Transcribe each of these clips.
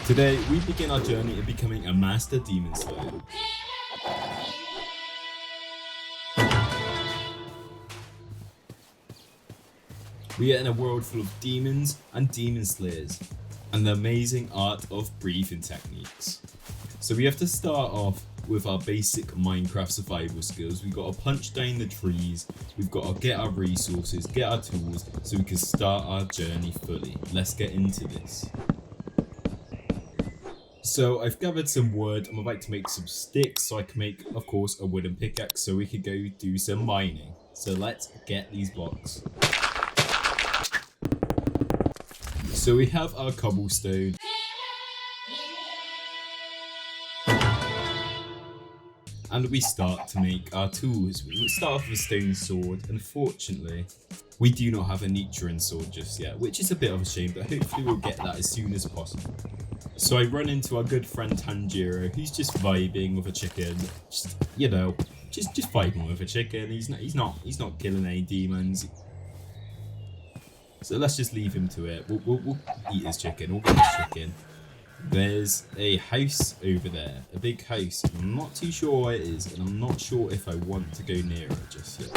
Today, we begin our journey in becoming a master demon slayer. We are in a world full of demons and demon slayers, and the amazing art of breathing techniques. So we have to start off with our basic Minecraft survival skills. We've got to punch down the trees, we've got to get our resources, get our tools, so we can start our journey fully. Let's get into this. So I've gathered some wood, I'm about to make some sticks so I can make, of course, a wooden pickaxe so we could go do some mining. So let's get these blocks. So we have our cobblestone. And we start to make our tools. We start off with a stone sword. Unfortunately, we do not have a Nichiren sword just yet, which is a bit of a shame, but hopefully we'll get that as soon as possible. So I run into our good friend Tanjiro, who's just vibing with a chicken. Just vibing with a chicken. He's not killing any demons. So let's just leave him to it. We'll eat his chicken. We'll get his chicken. There's a house over there, a big house. I'm not too sure what it is, and I'm not sure if I want to go near it just yet.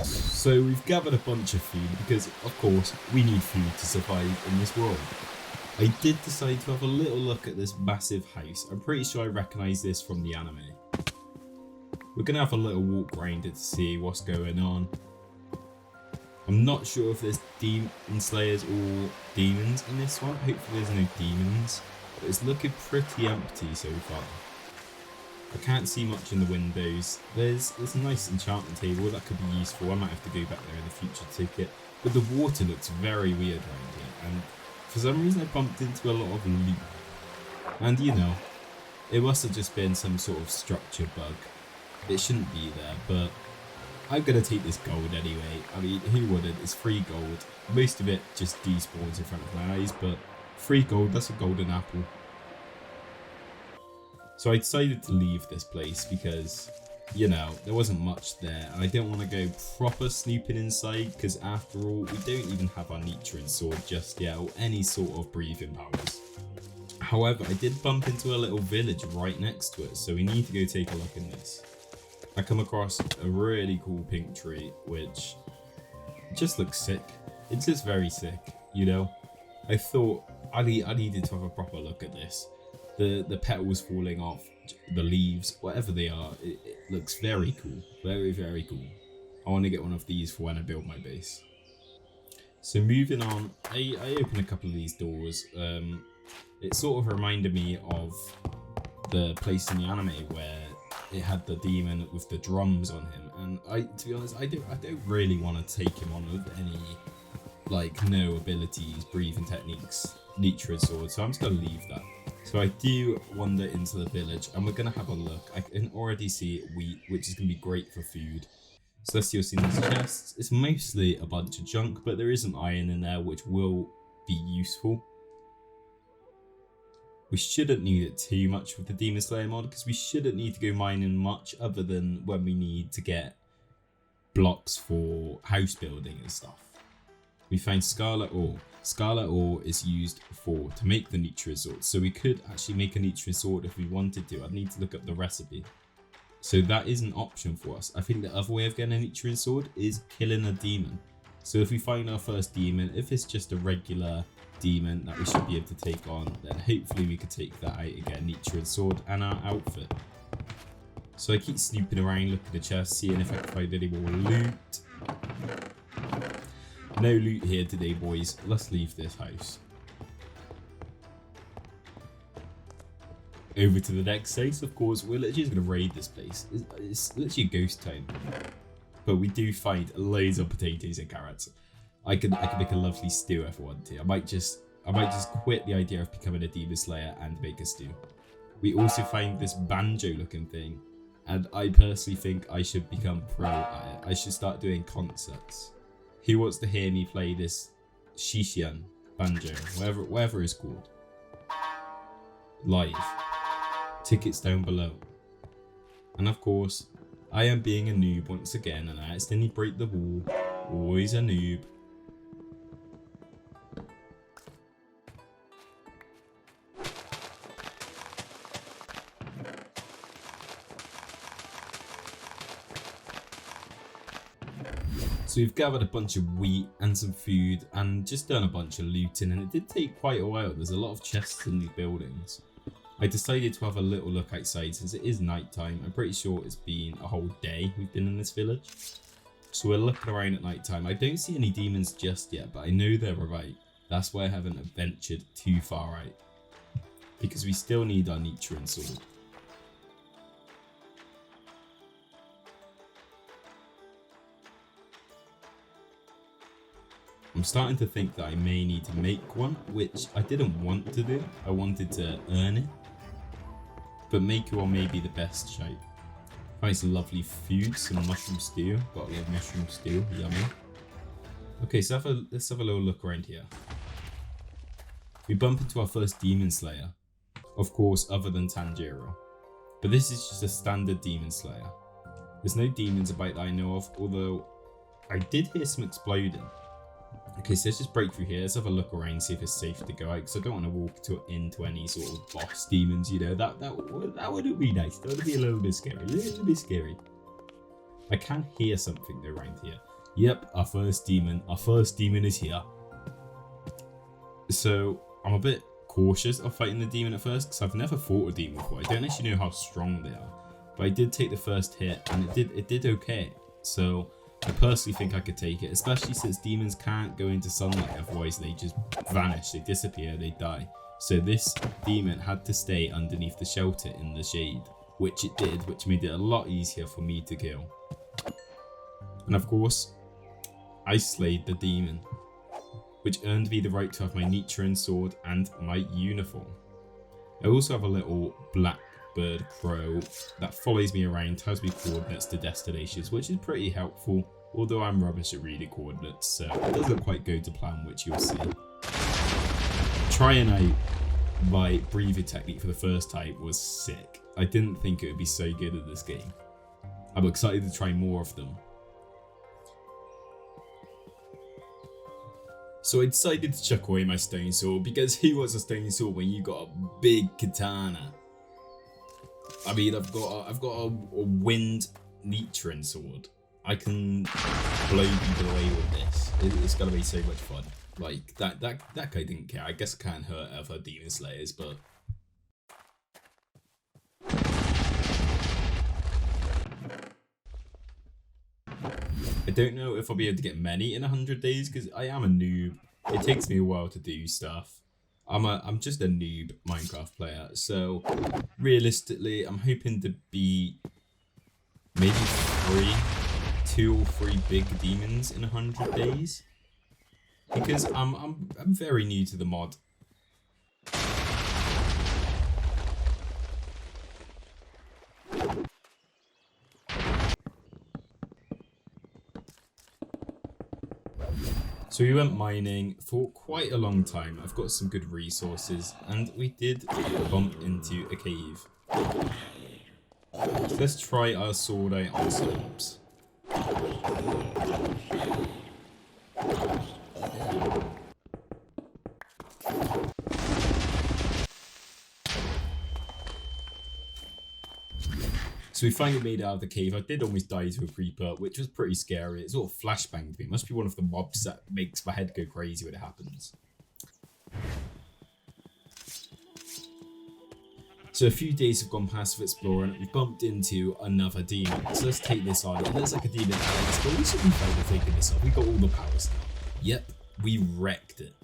So we've gathered a bunch of food because, of course, we need food to survive in this world. I did decide to have a little look at this massive house. I'm pretty sure I recognise this from the anime. We're going to have a little walk around it to see what's going on. I'm not sure if there's demon slayers or demons in this one. Hopefully there's no demons. But it's looking pretty empty so far. I can't see much in the windows. There's a nice enchantment table that could be useful. I might have to go back there in the future to take it. But the water looks very weird around here. And for some reason I bumped into a lot of loot. And you know, it must have just been some sort of structure bug. It shouldn't be there, but I'm gonna take this gold anyway. I mean, who wouldn't? It's free gold. Most of it just despawns in front of my eyes, but free gold, that's a golden apple. So I decided to leave this place because, you know, there wasn't much there, and I didn't want to go proper snooping inside because after all, we don't even have our Nichiren sword just yet or any sort of breathing powers. However, I did bump into a little village right next to it, so we need to go take a look in this. I come across a really cool pink tree, which just looks sick. It's just very sick, you know. I thought I needed to have a proper look at this. The petals falling off, the leaves, whatever they are, it looks very cool. Very, very cool. I want to get one of these for when I build my base. So moving on, I opened a couple of these doors. It sort of reminded me of the place in the anime where it had the demon with the drums on him, and to be honest, I don't really want to take him on with any no abilities, breathing techniques, Nichiren sword, so I'm just gonna leave that. So I do wander into the village, and we're gonna have a look. I can already see wheat, which is gonna be great for food. So let's see what's in these chests. It's mostly a bunch of junk, but there is some iron in there, which will be useful. We shouldn't need it too much with the Demon Slayer mod because we shouldn't need to go mining much other than when we need to get blocks for house building and stuff. We find Scarlet Ore. Scarlet Ore is used to make the Nichiren sword, so we could actually make a Nichiren sword if we wanted to. I'd need to look up the recipe. So that is an option for us. I think the other way of getting a Nichiren sword is killing a demon. So if we find our first demon, if it's just a regular demon that we should be able to take on, then hopefully we could take that out and get a Nichiren sword and our outfit. So I keep snooping around, looking at the chest, seeing if I can find any more loot. No loot here today, boys. Let's leave this house. Over to the next place, of course, we're literally just going to raid this place. It's literally a ghost town. But we do find loads of potatoes and carrots. I could make a lovely stew if I want to. I might just quit the idea of becoming a demon slayer and make a stew. We also find this banjo looking thing, and I personally think I should become pro at it. I should start doing concerts. Who wants to hear me play this Shishian banjo, whatever it's called, live? Tickets down below. And of course, I am being a noob once again, and I accidentally break the wall. Always a noob. So we've gathered a bunch of wheat and some food and just done a bunch of looting, and it did take quite a while. There's a lot of chests in these buildings. I decided to have a little look outside since it is night time. I'm pretty sure it's been a whole day we've been in this village. So we're looking around at night time. I don't see any demons just yet, but I know they're right. That's why I haven't ventured too far out, because we still need our Nichiren sword. I'm starting to think that I may need to make one, which I didn't want to do. I wanted to earn it. But make one may be the best shape. Find some lovely food, some mushroom stew. Got a lot of mushroom stew, yummy. Okay, so let's have a little look around here. We bump into our first demon slayer. Of course, other than Tanjiro. But this is just a standard demon slayer. There's no demons about that I know of, although I did hear some exploding. Okay, so let's just break through here. Let's have a look around, see if it's safe to go out, because I don't want to walk into any sort of boss demons, you know. That wouldn't be nice. That would be a little bit scary. I can hear something though around here. Yep, our first demon is here. So I'm a bit cautious of fighting the demon at first, because I've never fought a demon before. I don't actually know how strong they are, but I did take the first hit and it did okay. So I personally think I could take it, especially since demons can't go into sunlight, otherwise they just vanish, they disappear, they die. So this demon had to stay underneath the shelter in the shade, which it did, which made it a lot easier for me to kill. And of course, I slayed the demon, which earned me the right to have my Nichiren sword and my uniform. I also have a little black bird crow that follows me around, tells me coordinates to destinations, which is pretty helpful, although I'm rubbish at reading coordinates, so it doesn't quite go to plan, which you'll see. Trying out my breathing technique for the first time was sick. I didn't think it would be so good at this game. I'm excited to try more of them. So I decided to chuck away my stone sword, because who wants a stone sword when you got a big katana? I mean, I've got a wind Nichiren sword. I can blow people away with this. It's gonna be so much fun. Like that guy didn't care. I guess I can't hurt other demon slayers, but I don't know if I'll be able to get many in 100 days, because I am a noob. It takes me a while to do stuff. I'm just a noob Minecraft player, so realistically, I'm hoping to be maybe 2 or 3 big demons in 100 days, because I'm very new to the mod. So we went mining for quite a long time. I've got some good resources, and we did bump into a cave. So let's try our sword out on slopes. So we finally made it out of the cave. I did almost die to a creeper, which was pretty scary. It sort of flashbanged me. It must be one of the mobs that makes my head go crazy when it happens. So a few days have gone past of exploring. We've bumped into another demon. So let's take this on. It looks like a demon Alex, but we should be fine with taking this off. We got all the powers now. Yep, we wrecked it.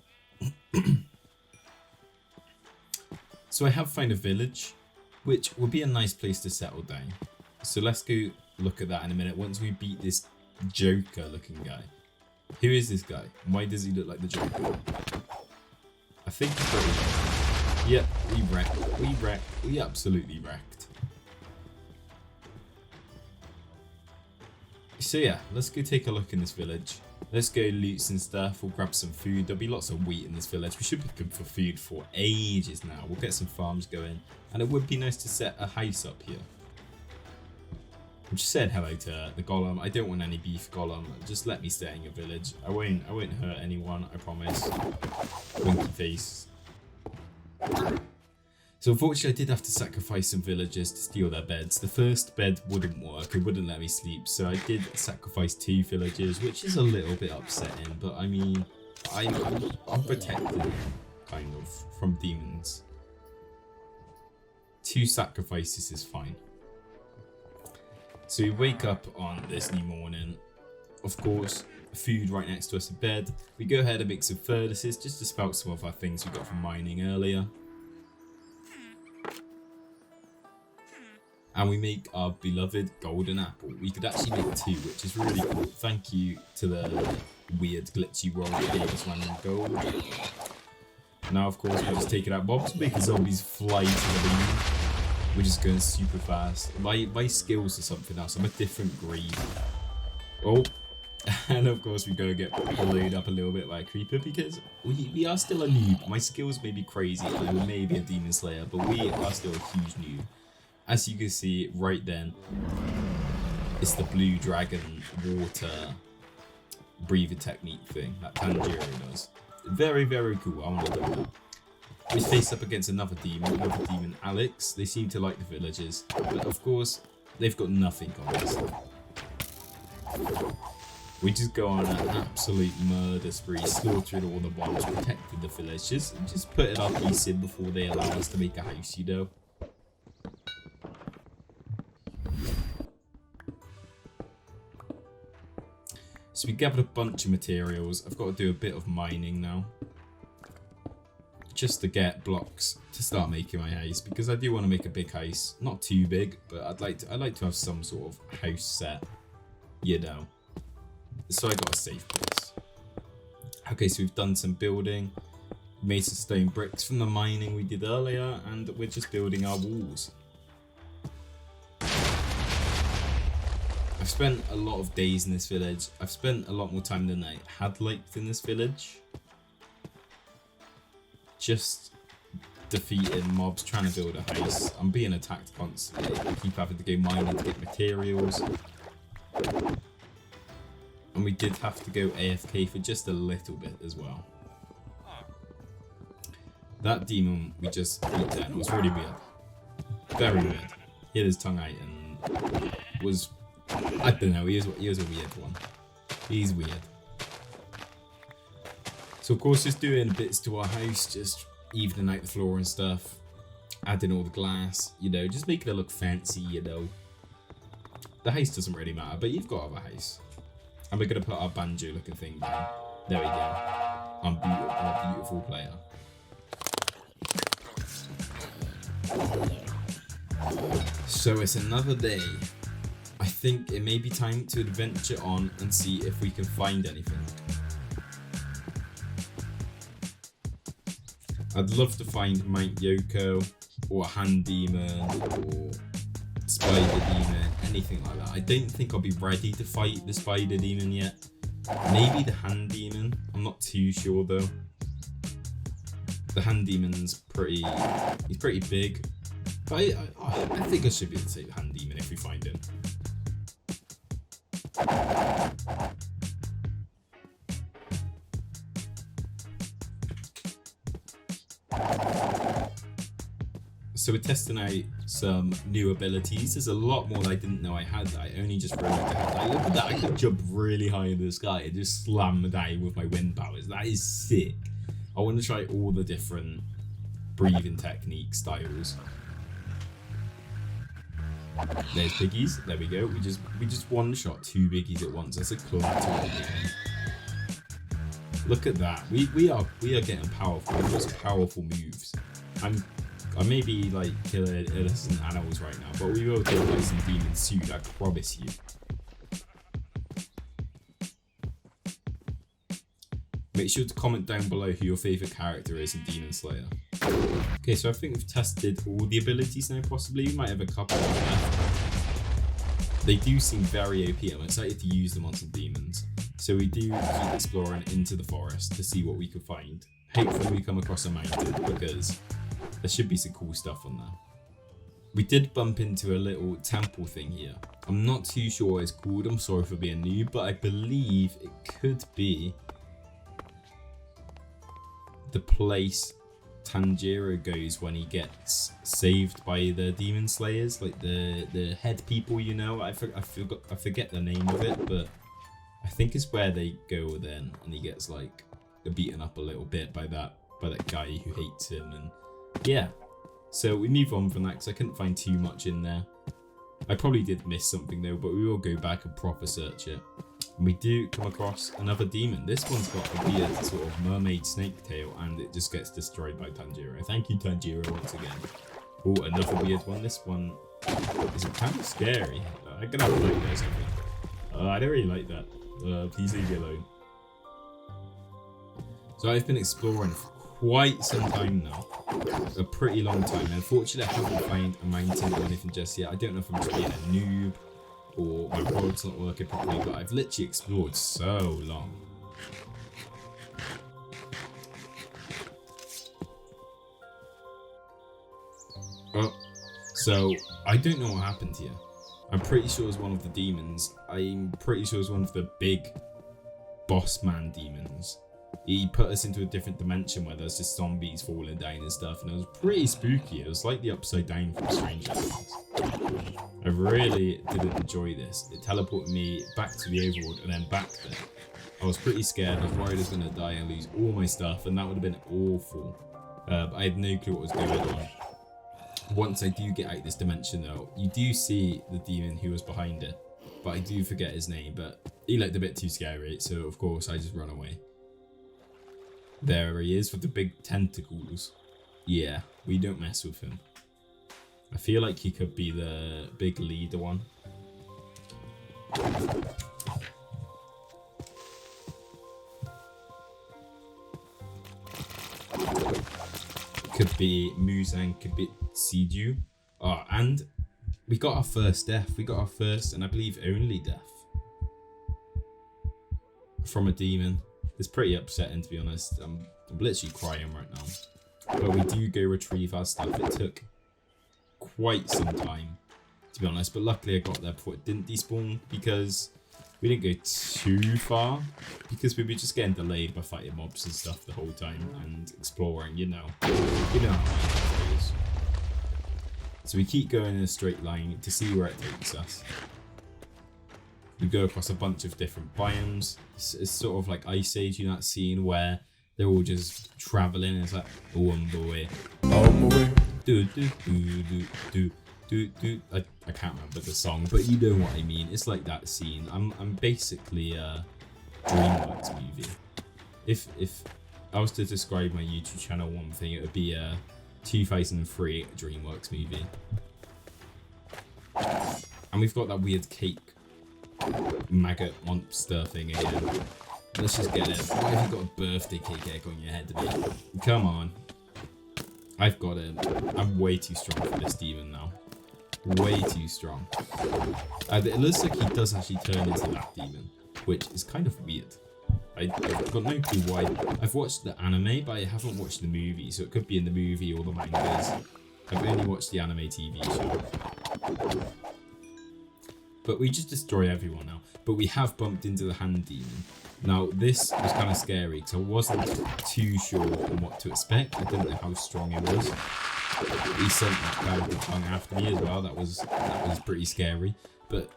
So I have found a village, which will be a nice place to settle down. So let's go look at that in a minute once we beat this Joker looking guy. Who is this guy? Why does he look like the Joker? I think he's pretty. Yep, we absolutely wrecked. So yeah, let's go take a look in this village. Let's go loot some stuff, we'll grab some food. There'll be lots of wheat in this village. We should be good for food for ages now. We'll get some farms going, and it would be nice to set a house up here. I just said hello to the golem. I don't want any beef, golem. Just let me stay in your village. I won't hurt anyone, I promise. Winky face. So unfortunately I did have to sacrifice some villagers to steal their beds. The first bed wouldn't work, it wouldn't let me sleep, so I did sacrifice 2 villagers, which is a little bit upsetting, but I mean, I'm protected, kind of, from demons. 2 sacrifices is fine. So we wake up on this new morning, of course, food right next to us in bed. We go ahead and make some furnaces just to spout some of our things we got from mining earlier. And we make our beloved golden apple. We could actually make 2, which is really cool. Thank you to the weird glitchy world that gave us random gold. Now, of course, we're just taking out mobs, making zombies fly to the moon. We're just going super fast. My skills are something else. I'm a different breed. Oh, and of course, we're going to get blown up a little bit by a creeper because we are still a noob. My skills may be crazy. I may be a demon slayer, but we are still a huge noob. As you can see right then, it's the blue dragon water breathing technique thing that Tanjiro does. Very, very cool. I want to do that. We face up against another demon, Alex. They seem to like the villagers, but of course, they've got nothing on us. We just go on an absolute murder spree, slaughtering all the mobs, protecting the villagers, and just putting our piece in before they allow us to make a house, you know. So we gathered a bunch of materials. I've got to do a bit of mining now, just to get blocks to start making my house, because I do want to make a big house, not too big, but I'd like to have some sort of house set, you know. So I got a safe place. Okay, so we've done some building, made some stone bricks from the mining we did earlier, and we're just building our walls. I've spent a lot of days in this village. I've spent a lot more time than I had liked in this village. Just defeating mobs, trying to build a house. I'm being attacked constantly. I keep having to go mining to get materials. And we did have to go AFK for just a little bit as well. That demon we just beat down was really weird. Very weird. He had his tongue out and was... I don't know, he was a weird one. He's weird. So of course just doing bits to our house, just evening out the floor and stuff. Adding all the glass, you know, just making it look fancy, you know. The house doesn't really matter, but you've got to have a house. And we're going to put our banjo looking thing down. There we go. I'm a beautiful player. So it's another day. I think it may be time to adventure on and see if we can find anything. I'd love to find Mount Yoko, or a hand demon, or spider demon, anything like that. I don't think I'll be ready to fight the spider demon yet. Maybe the hand demon, I'm not too sure though. The hand demon's he's pretty big. But I think I should be able to take the hand demon if we find him. So we're testing out some new abilities. There's a lot more that I didn't know I had that I only just realized I had. Like, look at that, I could jump really high in the sky and just slam down with my wind powers. That is sick. I want to try all the different breathing technique styles. There's piggies. There we go. We just one shot 2 biggies at once. That's a club to it. Look at that. We are getting powerful. We've got some powerful moves. I may be like killing innocent animals right now, but we will kill like some demons soon, I promise you. Make sure to comment down below who your favourite character is in Demon Slayer. Okay, so I think we've tested all the abilities now possibly. We might have a couple left. They do seem very OP. I'm excited to use them on some demons. So we do keep exploring into the forest to see what we can find. Hopefully we come across a mountain, because there should be some cool stuff on there. We did bump into a little temple thing here. I'm not too sure what it's called. I'm sorry for being new, but I believe it could be the place Tanjiro goes when he gets saved by the demon slayers, like the head people, you know. I forget the name of it, but I think it's where they go then, and he gets like beaten up a little bit by that guy who hates him, and yeah. So we move on from that because I couldn't find too much in there. I probably did miss something though, but we will go back and proper search it. And we do come across another demon. This one's got a weird sort of mermaid snake tail, and it just gets destroyed by Tanjiro. Thank you, Tanjiro, once again. Oh, another weird one. This one is kind of scary. I'm gonna have to like this. I don't really like that. Please leave me alone. So I've been exploring for quite some time now. A pretty long time. Unfortunately, I haven't found a mountain or anything just yet. I don't know if I'm just being a noob or my road's not working properly, but I've literally explored so long. Oh, so I don't know what happened here. I'm pretty sure it's one of the demons. I'm pretty sure it's one of the big boss man demons. He put us into a different dimension where there's just zombies falling down and stuff, and it was pretty spooky. It was like the Upside Down from Stranger Things. I really didn't enjoy this. It teleported me back to the overworld and then back there. I was pretty scared. I was worried I was going to die and lose all my stuff, and that would have been awful. But I had no clue what was going on. Once I do get out this dimension though, you do see the demon who was behind it, but I do forget his name, but he looked a bit too scary, so of course I just run away. There he is with the big tentacles. Yeah, we don't mess with him. I feel like he could be the big leader one. Could be Muzan, could be Siju. Oh, and we got our first death. We got our first and I believe only death from a demon. It's pretty upsetting, to be honest. I'm literally crying right now. But we do go retrieve our stuff. It took quite some time, to be honest. But luckily I got there before it didn't despawn, because we didn't go too far. Because we were just getting delayed by fighting mobs and stuff the whole time. And exploring, you know. You know how it goes. So we keep going in a straight line to see where it takes us. We go across a bunch of different biomes. It's sort of like Ice Age, you know, that scene where they're all just traveling. It's like, oh, I'm the way. I can't remember the song, but you know what I mean. It's like that scene. I'm basically a DreamWorks movie. If I was to describe my YouTube channel one thing, it would be a 2003 DreamWorks movie. And we've got that weird cake maggot monster thing again. Let's just get it. Why have you got a birthday cake egg on your head, mate? Come on. I've got it. I'm way too strong for this demon now. Way too strong. It looks like he does actually turn into that demon, which is kind of weird. I've got no clue why. I've watched the anime, but I haven't watched the movie, so it could be in the movie or the mangas. I've only watched the anime TV show. But we just destroy everyone now. But we have bumped into the hand demon. Now, this was kind of scary because I wasn't too sure on what to expect. I didn't know how strong he was. He sent that guy with the tongue after me as well. That was pretty scary. But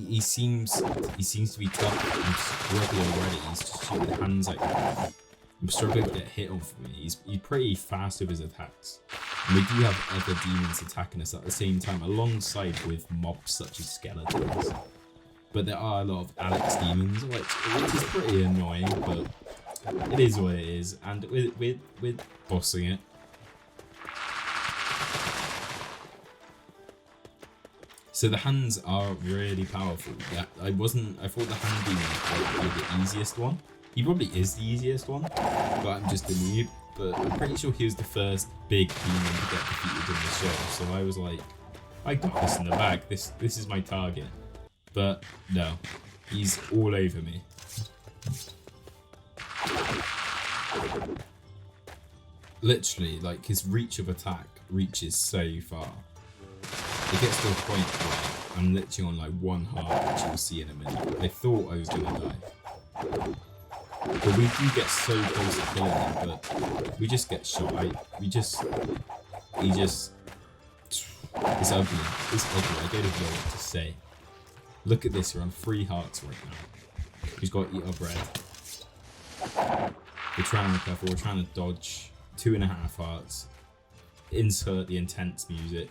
he seems to be tough. I'm struggling already. He's just shooting hands like that. I'm struggling to get hit on for me. He's pretty fast with his attacks. And we do have other demons attacking us at the same time, alongside with mobs such as skeletons. But there are a lot of Alex demons, which is pretty annoying, but it is what it is, and we're bossing it. So the hands are really powerful. Yeah, I thought the hand demon would be the easiest one. He probably is the easiest one, but I'm just a noob. But I'm pretty sure he was the first big demon to get defeated in the show. So I was like, I got this in the bag. This is my target. But no, he's all over me. Literally, like, his reach of attack reaches so far. It gets to a point where I'm literally on like one heart, which you'll see in a minute. I thought I was gonna die. But we do get so close to killing him, but we just get shot. He just, it's ugly. It's ugly. I don't even know what to say. Look at this, we're on 3 hearts right now. We've got to eat our bread. We're trying to recover, we're trying to dodge. 2.5 hearts. Insert the intense music.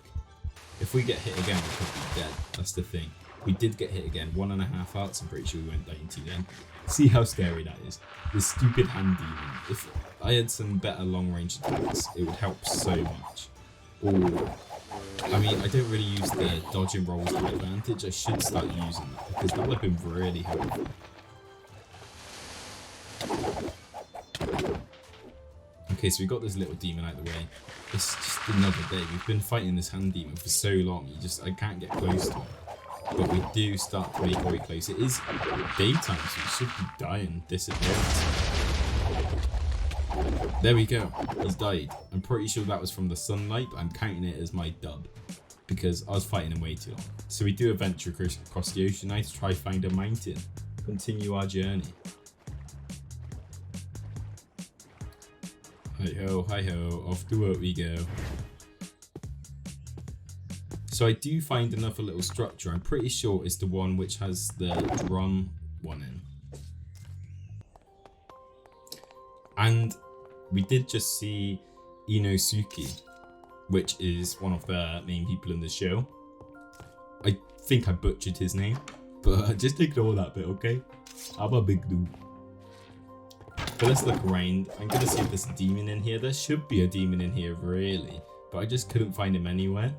If we get hit again, we could be dead. That's the thing. We did get hit again. 1.5 hearts, I'm pretty sure we went 90 then. See how scary that is. This stupid hand demon. If I had some better long range attacks, it would help so much. Or, I mean, I don't really use the dodge and rolls to advantage. I should start using that because that would have been really helpful. Okay, so we got this little demon out of the way. It's just another day. We've been fighting this hand demon for so long. I can't get close to him. But we do start to make our way close. It is daytime, so we should be dying, disappearing. There we go. He's died. I'm pretty sure that was from the sunlight, but I'm counting it as my dub because I was fighting him way too long. So we do a venture across the ocean now to try find a mountain. Continue our journey. Hi ho, off to work we go. So I do find another little structure. I'm pretty sure it's the one which has the drum one in. And we did just see Inosuke, which is one of the main people in the show. I think I butchered his name, but just ignore that bit, okay? I'm a big noob. But let's look around. I'm gonna see if there's a demon in here. There should be a demon in here, really, but I just couldn't find him anywhere.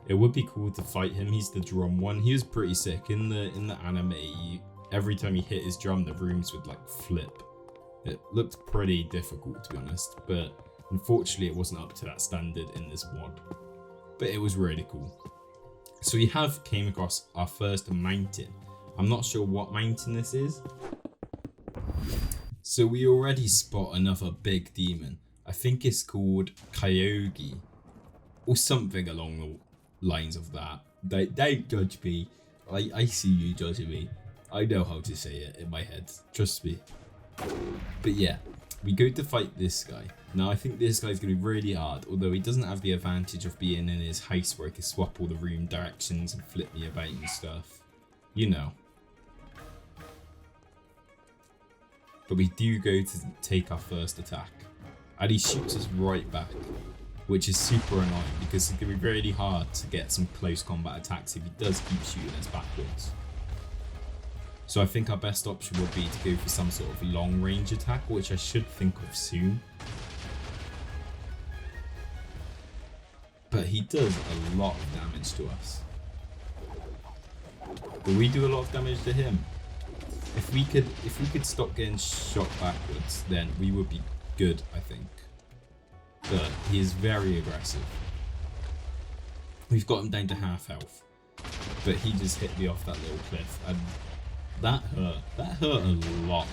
It would be cool to fight him. He's the drum one. He was pretty sick in the anime. Every time he hit his drum, the rooms would like flip. It looked pretty difficult, to be honest, but unfortunately, it wasn't up to that standard in this mod. But it was really cool. So we have came across our first mountain. I'm not sure what mountain this is. So we already spot another big demon. I think it's called Kyogi or something along the lines of that. Don't judge me. I see you judging me. I know how to say it in my head. Trust me. But yeah, we go to fight this guy. Now I think this guy's going to be really hard, although he doesn't have the advantage of being in his house where he can swap all the room directions and flip me about and stuff. You know. But we do go to take our first attack. And he shoots us right back, which is super annoying because it's going to be really hard to get some close combat attacks if he does keep shooting us backwards. So I think our best option would be to go for some sort of long range attack, which I should think of soon. But he does a lot of damage to us. But we do a lot of damage to him. If we could stop getting shot backwards, then we would be good, I think. But he is very aggressive. We've got him down to half health, but he just hit me off that little cliff, and that hurt a lot.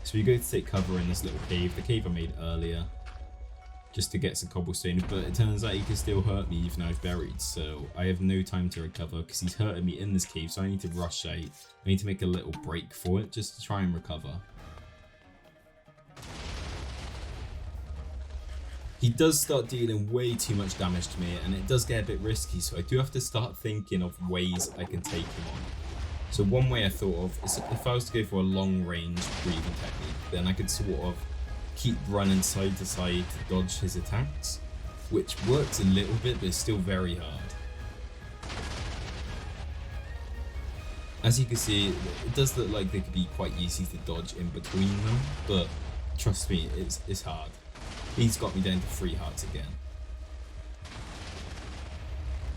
So we go to take cover in this little cave, the cave I made earlier, just to get some cobblestone, but it turns out he can still hurt me even though I've buried, so I have no time to recover because he's hurting me in this cave, so I need to rush out. I need to make a little break for it just to try and recover. He does start dealing way too much damage to me, and it does get a bit risky, so I do have to start thinking of ways I can take him on. So one way I thought of is if I was to go for a long range breathing technique, then I could sort of keep running side to side to dodge his attacks, which works a little bit, but it's still very hard. As you can see, it does look like they could be quite easy to dodge in between them, but trust me, it's hard. He's got me down to 3 hearts again.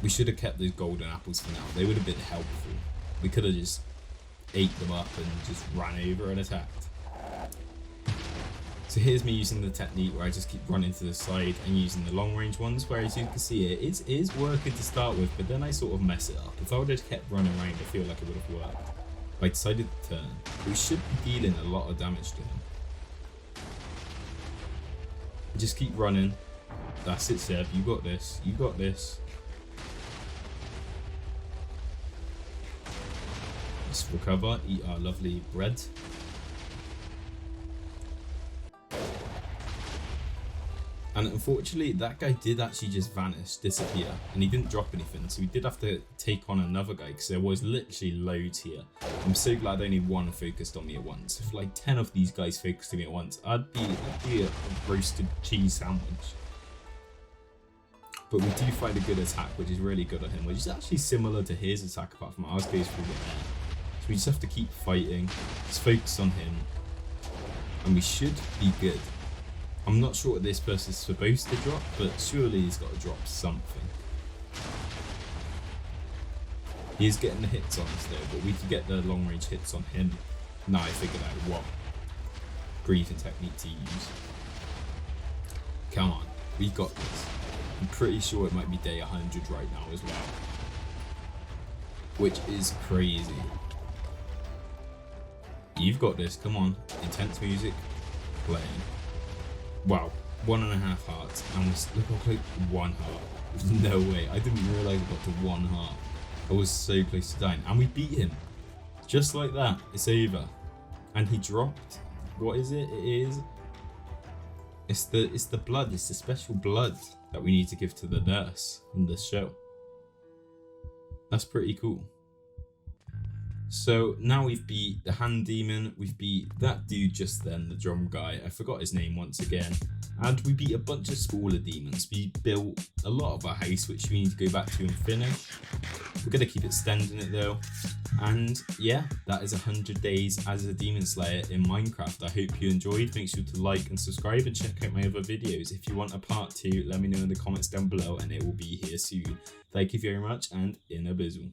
We should have kept those golden apples for now. They would have been helpful. We could have just ate them up and just ran over and attacked. So here's me using the technique where I just keep running to the side and using the long range ones, where as you can see it is working to start with, but then I sort of mess it up. If I would have just kept running around, I feel like it would have worked. But I decided to turn. We should be dealing a lot of damage to him. Just keep running. That's it, Seb. You got this. You got this. Let's recover, eat our lovely bread. And unfortunately, that guy did actually just vanish, disappear, and he didn't drop anything. So we did have to take on another guy because there was literally loads here. I'm so glad only one focused on me at once. If like 10 of these guys focused on me at once, I'd be a roasted cheese sandwich. But we do find a good attack, which is really good on him, which is actually similar to his attack, apart from ours goes through the air. So we just have to keep fighting, just focus on him, and we should be good. I'm not sure what this person's supposed to drop, but surely he's got to drop something. He is getting the hits on us though, but we could get the long range hits on him. Now I figured out what breathing technique to use. Come on, we got this. I'm pretty sure it might be day 100 right now as well, which is crazy. You've got this, come on. Intense music, playing. Wow, 1.5 hearts, and we look how close, 1 heart. There's no way, I didn't realise we got to 1 heart. I was so close to dying, and we beat him. Just like that, it's over. And he dropped, what is it? It's the blood, it's the special blood that we need to give to the nurse in this show. That's pretty cool. So now we've beat the hand demon, we've beat that dude just then, the drum guy, I forgot his name once again, and we beat a bunch of smaller demons. We built a lot of our house, which we need to go back to and finish. We're going to keep extending it though. And yeah, that is 100 days as a demon slayer in Minecraft. I hope you enjoyed. Make sure to like and subscribe and check out my other videos. If you want a part 2, let me know in the comments down below and it will be here soon. Thank you very much, and in a bizzle.